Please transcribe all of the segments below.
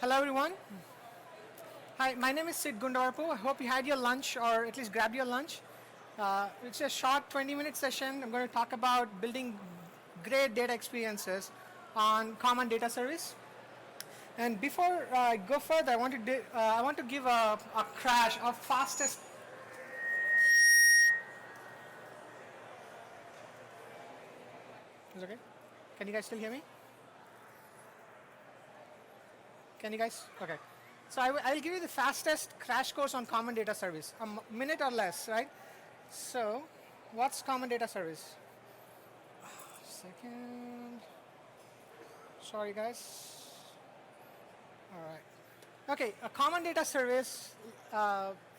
Hello everyone. Hi, my name is Sid Gundavarpu. I hope you had your lunch or at least grabbed your lunch. It's a short 20-minute session. I'm going to talk about building great data experiences on Common Data Service. And before I go further, I want to give a crash of fastest. Is it okay? Can you guys still hear me? Can you guys? Okay. So I'll give you the fastest crash course on Common Data Service, a minute or less, right? So, what's Common Data Service? Second. Sorry, guys. All right. Okay, a Common Data Service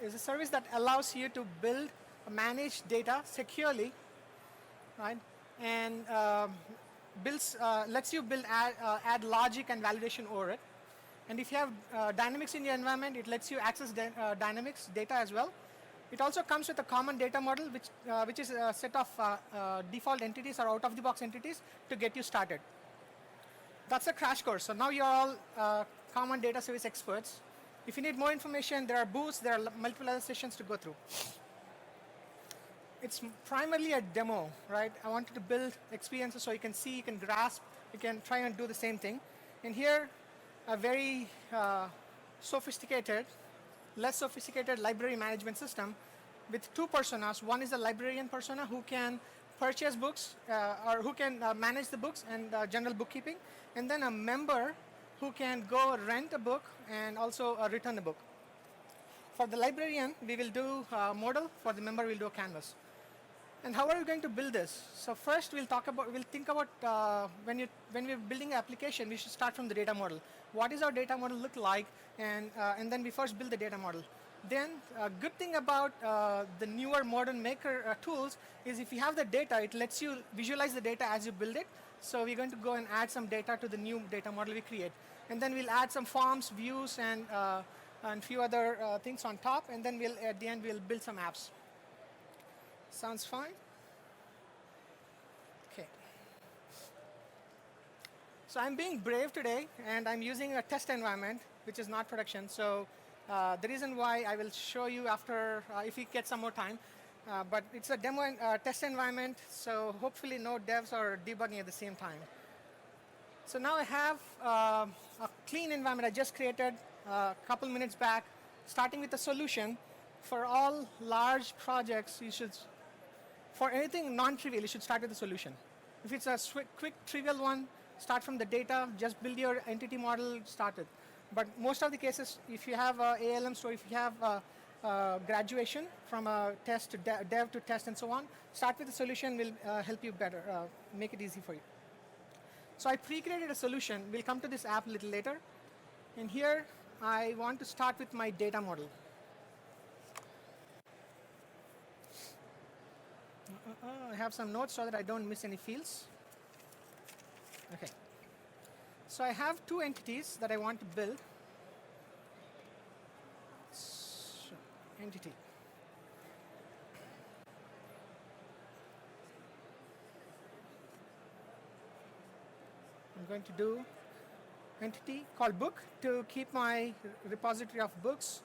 is a service that allows you to build, manage data securely, right? And builds lets you add logic and validation over it. And if you have dynamics in your environment, it lets you access dynamics data as well. It also comes with a common data model, which is a set of default entities or out-of-the-box entities to get you started. That's a crash course. So now you're all common data service experts. If you need more information, there are booths, there are multiple other sessions to go through. It's primarily a demo, right? I wanted to build experiences so you can see, you can grasp, you can try and do the same thing. And here, a very sophisticated, less sophisticated library management system with two personas. One is a librarian persona who can purchase books or who can manage the books and general bookkeeping, and then a member who can go rent a book and also return the book. For the librarian, we will do a model. For the member, we'll do a canvas. And how are we going to build this? So first, we'll think about when we're building an application, we should start from the data model. What does our data model look like? And then we first build the data model. Then a good thing about the newer modern maker tools is if you have the data, it lets you visualize the data as you build it. So we're going to go and add some data to the new data model we create. And then we'll add some forms, views, and few other things on top. And then at the end, we'll build some apps. Sounds fine? Okay. So I'm being brave today, and I'm using a test environment, which is not production. So the reason why I will show you after, if we get some more time. But it's a demo test environment, so hopefully no devs or debugging at the same time. So now I have a clean environment I just created a couple minutes back, starting with a solution. For all large projects, for anything non-trivial, you should start with the solution. If it's a quick, trivial one, start from the data, just build your entity model, start it. But most of the cases, if you have ALM story, if you have graduation from a test to dev to test and so on, start with the solution will help you better, make it easy for you. So I pre-created a solution. We'll come to this app a little later. And here, I want to start with my data model. I have some notes so that I don't miss any fields. Okay. So I have two entities that I want to build. So, entity. I'm going to do entity called book to keep my repository of books,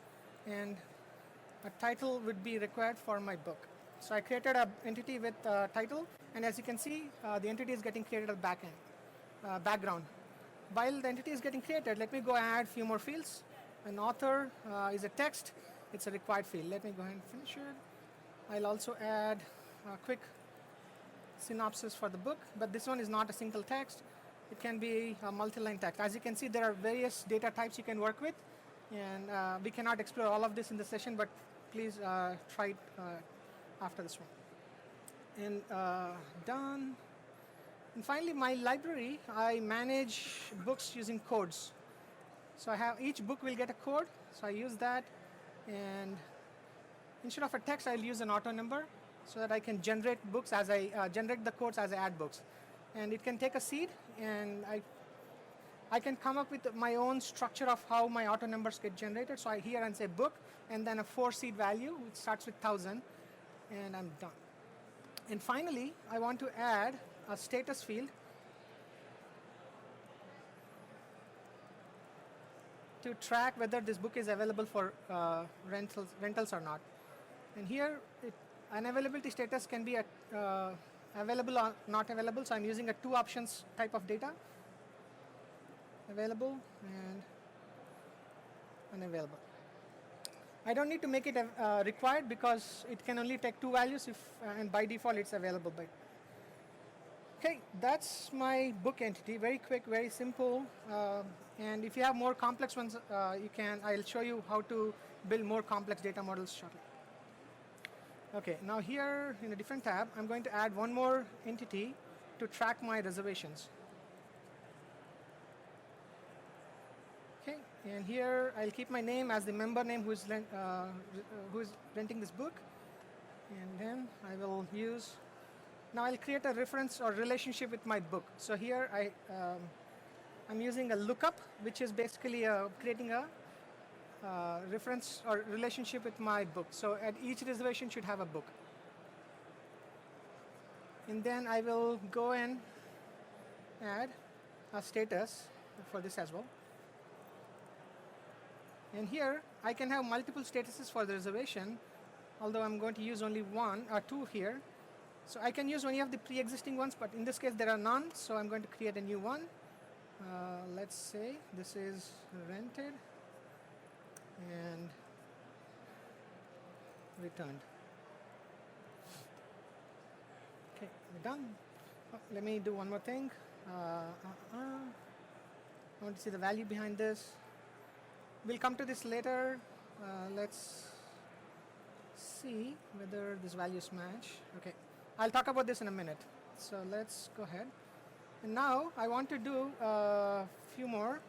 and a title would be required for my book. So I created an entity with title, and as you can see, the entity is getting created at the background. While the entity is getting created, let me go add a few more fields. An author is a text. It's a required field. Let me go ahead and finish it. I'll also add a quick synopsis for the book, but this one is not a single text. It can be a multi-line text. As you can see, there are various data types you can work with, and we cannot explore all of this in the session, but please try it after this one. And done. And finally, my library, I manage books using codes. So I have each book will get a code. So I use that, and instead of a text, I'll use an auto number so that I can generate books as I generate the codes as I add books. And it can take a seed, and I can come up with my own structure of how my auto numbers get generated. So I here and say book, and then a 4 seed value, which starts with 1000. And I'm done. And finally, I want to add a status field to track whether this book is available for rentals or not. And here, unavailability status can be available or not available. So I'm using a 2 options type of data: available and unavailable. I don't need to make it required because it can only take 2 values and by default it's available. Okay, that's my book entity. Very quick, very simple. And if you have more complex ones, I'll show you how to build more complex data models shortly. Okay, now here in a different tab, I'm going to add one more entity to track my reservations. Okay, and here I'll keep my name as the member name who is renting this book. And then I will use, now I'll create a reference or relationship with my book. So here I'm using a lookup, which is basically creating a reference or relationship with my book. So at each reservation should have a book. And then I will go and add a status for this as well. And here I can have multiple statuses for the reservation, although I'm going to use only 1 or 2 here. So I can use any of the pre-existing ones, but in this case there are none, so I'm going to create a new one. Let's say this is rented and returned. Okay, we're done. Oh, let me do one more thing. I want to see the value behind this. We'll come to this later. Let's see whether these values match. Okay, I'll talk about this in a minute. So let's go ahead. And now I want to do a few more.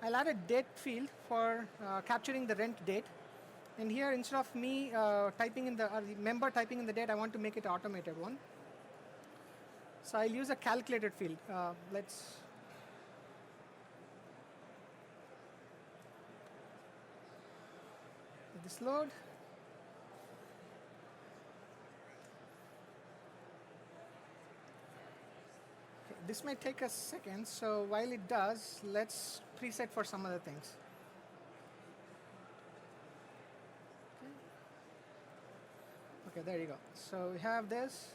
I'll add a date field for capturing the rent date. And here, instead of me typing in the member typing in the date, I want to make it an automated one. So I'll use a calculated field. Let's let this load. Okay, this might take a second, so while it does, let's preset for some other things. Okay, there you go. So we have this.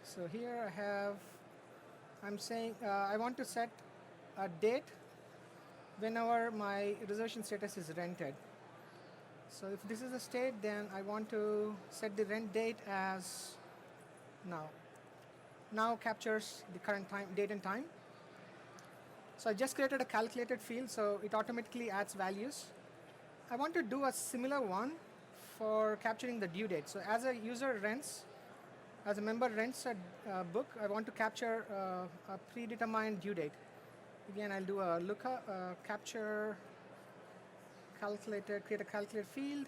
So here I'm saying I want to set a date whenever my reservation status is rented. So if this is the state, then I want to set the rent date as now. Now captures the current time, date and time. So I just created a calculated field, so it automatically adds values. I want to do a similar one for capturing the due date. So as a user rents, as a member rents a book, I want to capture a predetermined due date. Again, I'll do a lookup, capture, calculated, create a calculated field.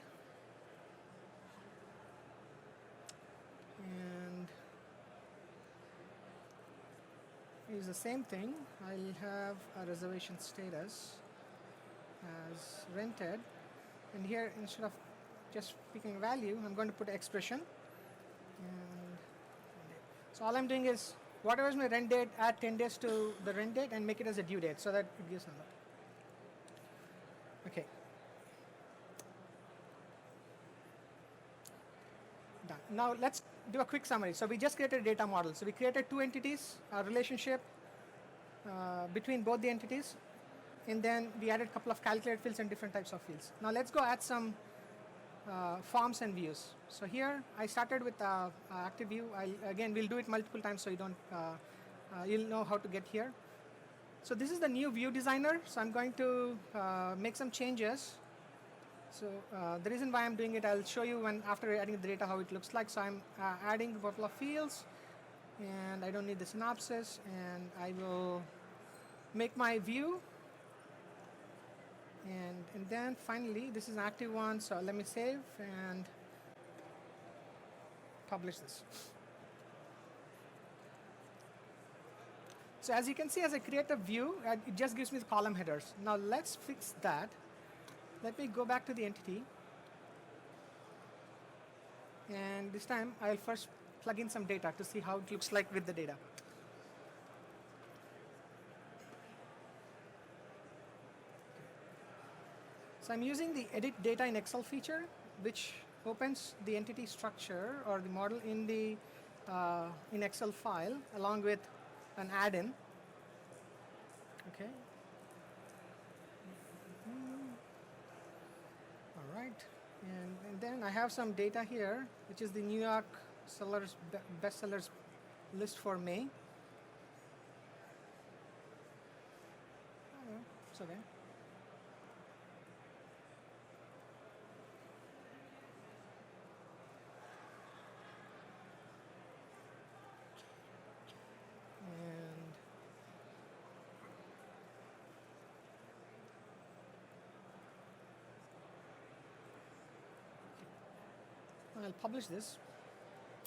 And use the same thing. I'll have a reservation status as rented. And here, instead of just picking a value, I'm going to put an expression. And so all I'm doing is, whatever is my rent date, add 10 days to the rent date and make it as a due date so that it gives number. Okay. Done. Now let's do a quick summary. So we just created a data model. So we created 2 entities, a relationship between both the entities. And then we added a couple of calculated fields and different types of fields. Now let's go add some forms and views. So here I started with active view. Again, we'll do it multiple times so you don't, you'll know how to get here. So this is the new view designer. So I'm going to make some changes. So the reason why I'm doing it, I'll show you after adding the data how it looks like. So I'm adding a couple of fields, and I don't need the synopsis, and I will make my view. And then finally, this is an active one, so let me save and publish this. So as you can see, as I create a view, it just gives me the column headers. Now let's fix that. Let me go back to the entity. And this time, I'll first plug in some data to see how it looks like with the data. So I'm using the edit data in Excel feature, which opens the entity structure or the model in the in Excel file along with an add-in. Okay. All right. And then I have some data here, which is the New York sellers bestsellers list for May. Oh, it's okay. I'll publish this.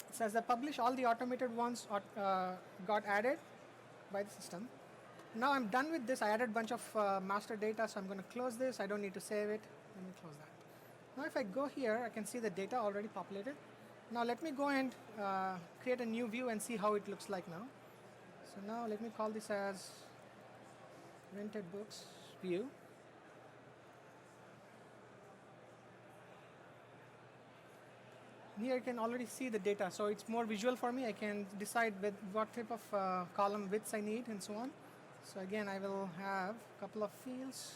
It says that publish all the automated ones got added by the system. Now I'm done with this. I added a bunch of master data, so I'm going to close this. I don't need to save it. Let me close that. Now if I go here, I can see the data already populated. Now let me go and create a new view and see how it looks like now. So now let me call this as rented books view. Here I can already see the data, so it's more visual for me. I can decide with what type of column widths I need and so on. So again, I will have a couple of fields.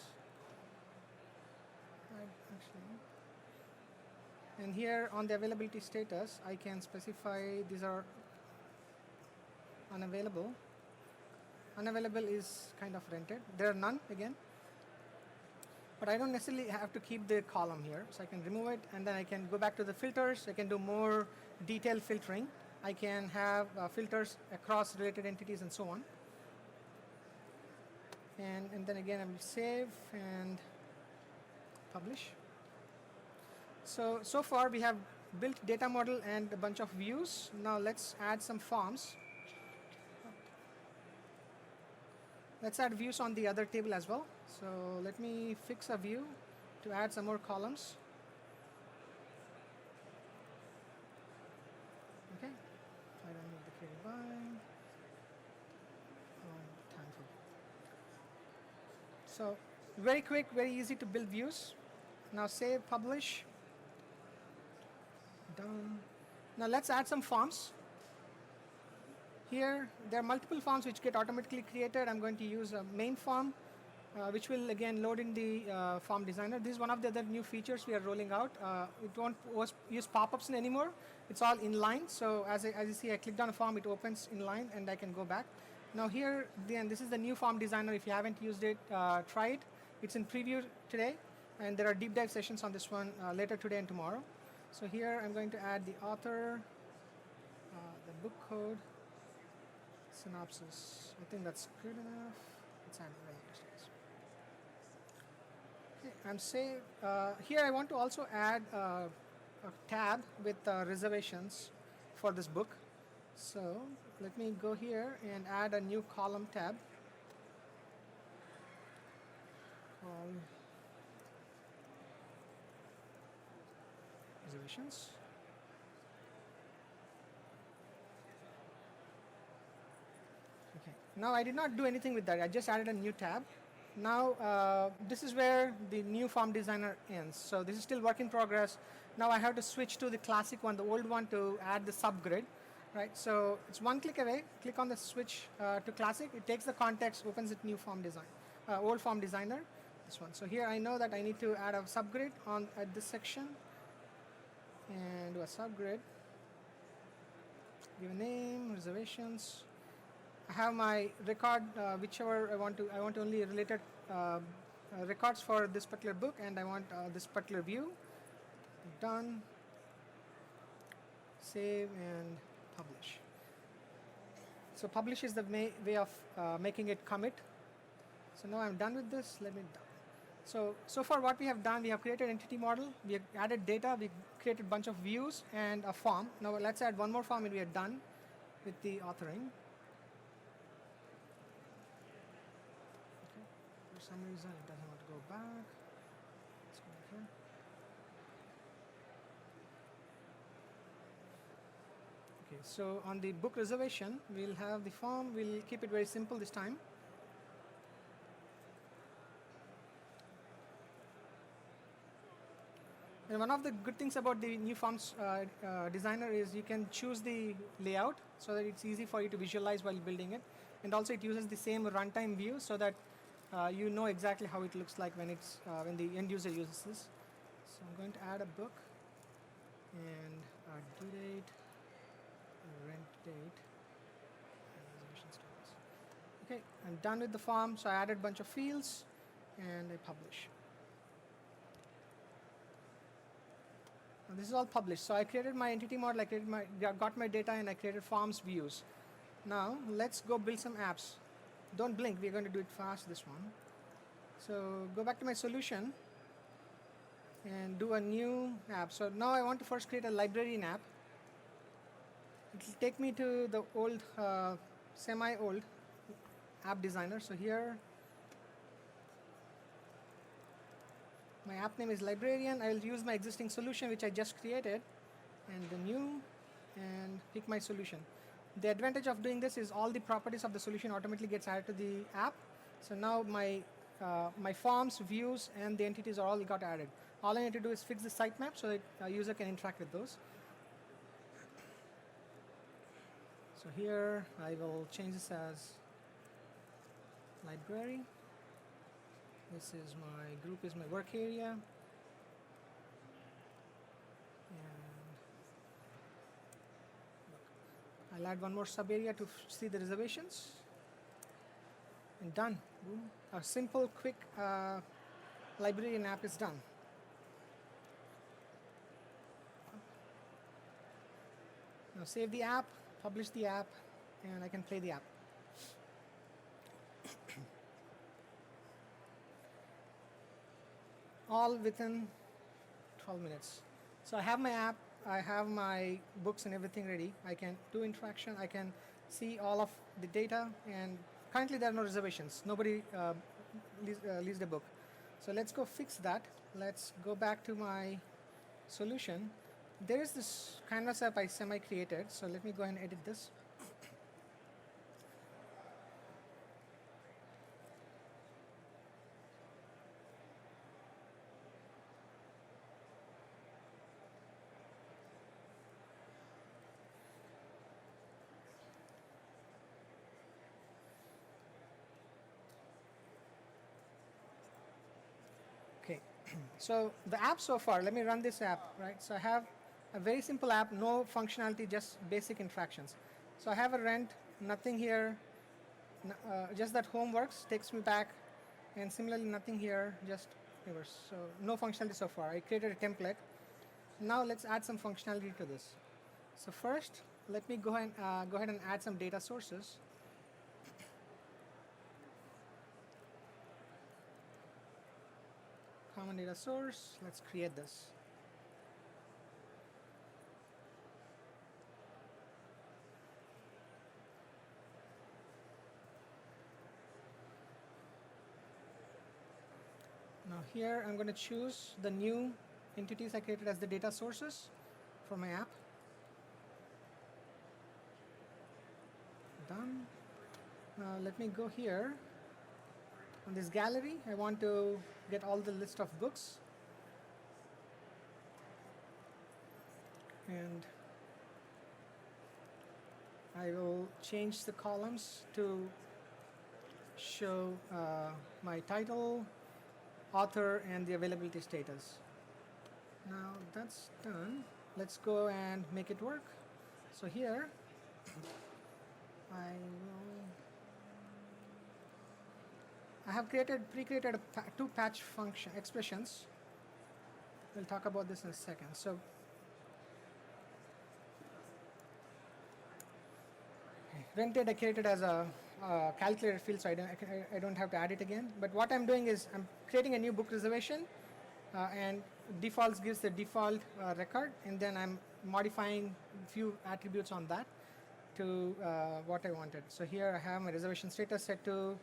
And here on the availability status, I can specify these are unavailable. Unavailable is kind of rented. There are none again. But I don't necessarily have to keep the column here. So I can remove it, and then I can go back to the filters. I can do more detailed filtering. I can have filters across related entities and so on. And then again, I will save and publish. So far, we have built data model and a bunch of views. Now let's add some forms. Let's add views on the other table as well. So let me fix a view to add some more columns. Okay, I don't need the created by. Time for. So very quick, very easy to build views. Now save, publish. Done. Now let's add some forms. Here, there are multiple forms which get automatically created. I'm going to use a main form, which will again load in the form designer. This is one of the other new features we are rolling out. It won't use pop-ups anymore. It's all inline. So as you see, I clicked on a form, it opens inline, and I can go back. Now here, then this is the new form designer. If you haven't used it, try it. It's in preview today, and there are deep dive sessions on this one later today and tomorrow. So here, I'm going to add the author, the book code, synopsis. I think that's good enough. Let's add the okay, I'm save. Here I want to also add a tab with reservations for this book. So let me go here and add a new column tab called reservations. Now I did not do anything with that. I just added a new tab. Now this is where the new form designer ends. So this is still work in progress. Now I have to switch to the classic one, the old one, to add the subgrid. Right. So it's one click away. Click on the switch to classic. It takes the context, opens it new form design, old form designer. This one. So here I know that I need to add a subgrid at this section and do a subgrid. Give a name, reservations. I have my record, whichever I want only related records for this particular book, and I want this particular view. Done. Save and publish. So publish is the way of making it commit. So now I'm done with this. Let me done. So far what we have done, we have created entity model, we have added data, we created a bunch of views and a form. Now let's add one more form and we are done with the authoring. For some reason it doesn't want to go back. Let's go back here. Okay, So on the book reservation, we'll have the form. We'll keep it very simple this time. And one of the good things about the new forms designer is you can choose the layout so that it's easy for you to visualize while building it. And also it uses the same runtime view so that you know exactly how it looks like when it's when the end user uses this. So I'm going to add a book and due date, rent date, and reservation status. Okay, I'm done with the form. So I added a bunch of fields and I publish. And this is all published. So I created my entity model, got my data, and I created forms views. Now let's go build some apps. Don't blink, we're going to do it fast this one. So go back to my solution and do a new app. So now I want to first create a librarian app. It will take me to the old, semi-old app designer. So here, my app name is librarian. I'll use my existing solution which I just created and the new and pick my solution. The advantage of doing this is all the properties of the solution automatically gets added to the app. So now my forms, views, and the entities are all got added. All I need to do is fix the sitemap so that a user can interact with those. So here I will change this as library. This is my group, is my work area. I'll add one more sub area to see the reservations. And done. Boom. A simple, quick librarian app is done. Now save the app, publish the app, and I can play the app. All within 12 minutes. So I have my app, I have my books and everything ready. I can do interaction, I can see all of the data, and currently there are no reservations. Nobody leaves the book. So let's go fix that. Let's go back to my solution. There is this canvas app I semi-created, so let me go ahead and edit this. Okay, so the app so far, let me run this app, right? So I have a very simple app, no functionality, just basic interactions. So I have a rent, nothing here, just that home works, takes me back, and similarly nothing here, just reverse. So no functionality so far. I created a template. Now let's add some functionality to this. So first, let me go ahead and add some data sources. Common data source, let's create this. Now here I'm going to choose the new entities I created as the data sources for my app. Done. Now let me go here. On this gallery, I want to get all the list of books. And I will change the columns to show my title, author, and the availability status. Now that's done. Let's go and make it work. So here, I have pre-created two patch function expressions. We'll talk about this in a second. So rented I created as a calculator field, so I don't have to add it again. But what I'm doing is I'm creating a new book reservation, and defaults gives the default record, and then I'm modifying a few attributes on that to what I wanted. So here I have my reservation status set to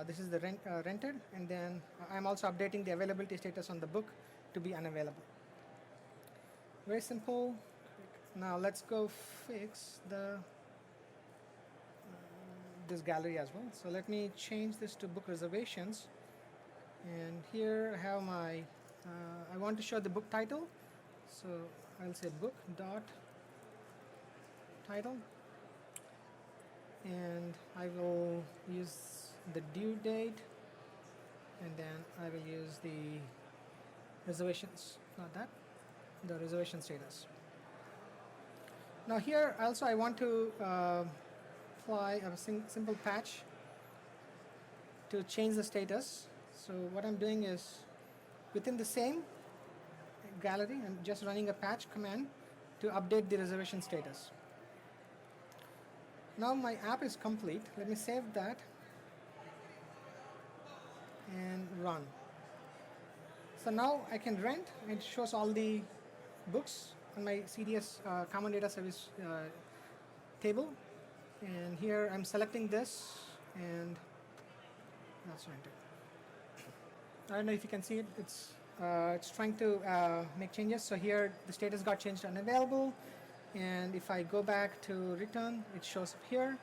this is the rented, and then I'm also updating the availability status on the book to be unavailable. Very simple. Now let's go fix this gallery as well. So let me change this to book reservations, and here I have my I want to show the book title, so I'll say book dot title, and I will use the due date, and then I will use the reservations, not that, the reservation status. Now here also I want to apply a simple patch to change the status. So what I'm doing is within the same gallery, I'm just running a patch command to update the reservation status. Now my app is complete. Let me save that and run. So now I can rent. It shows all the books on my CDS Common Data Service table, and here I'm selecting this, and that's rented. I don't know if you can see it. It's trying to make changes. So here the status got changed to unavailable, and if I go back to return, it shows up here.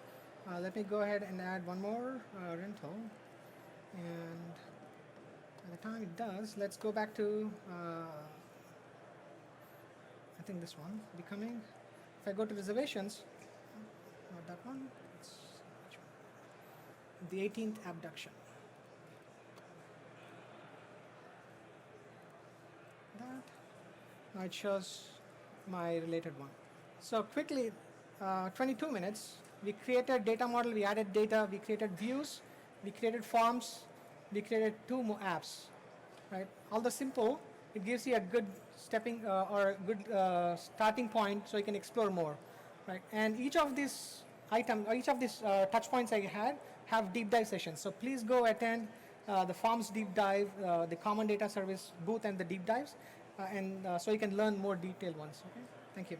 Let me go ahead and add one more rental, and by the time it does, let's go back to I think this one becoming. If I go to reservations, not that one, it's the 18th abduction. That. Now it shows my related one. So quickly, 22 minutes, we created data model, we added data, we created views, we created forms, we created 2 more apps, right? All the simple, it gives you a good stepping or a good starting point so you can explore more, right? And each of these items, or each of these touch points I had have deep dive sessions. So please go attend the forms deep dive, the common data service booth and the deep dives, and so you can learn more detailed ones, okay? Thank you.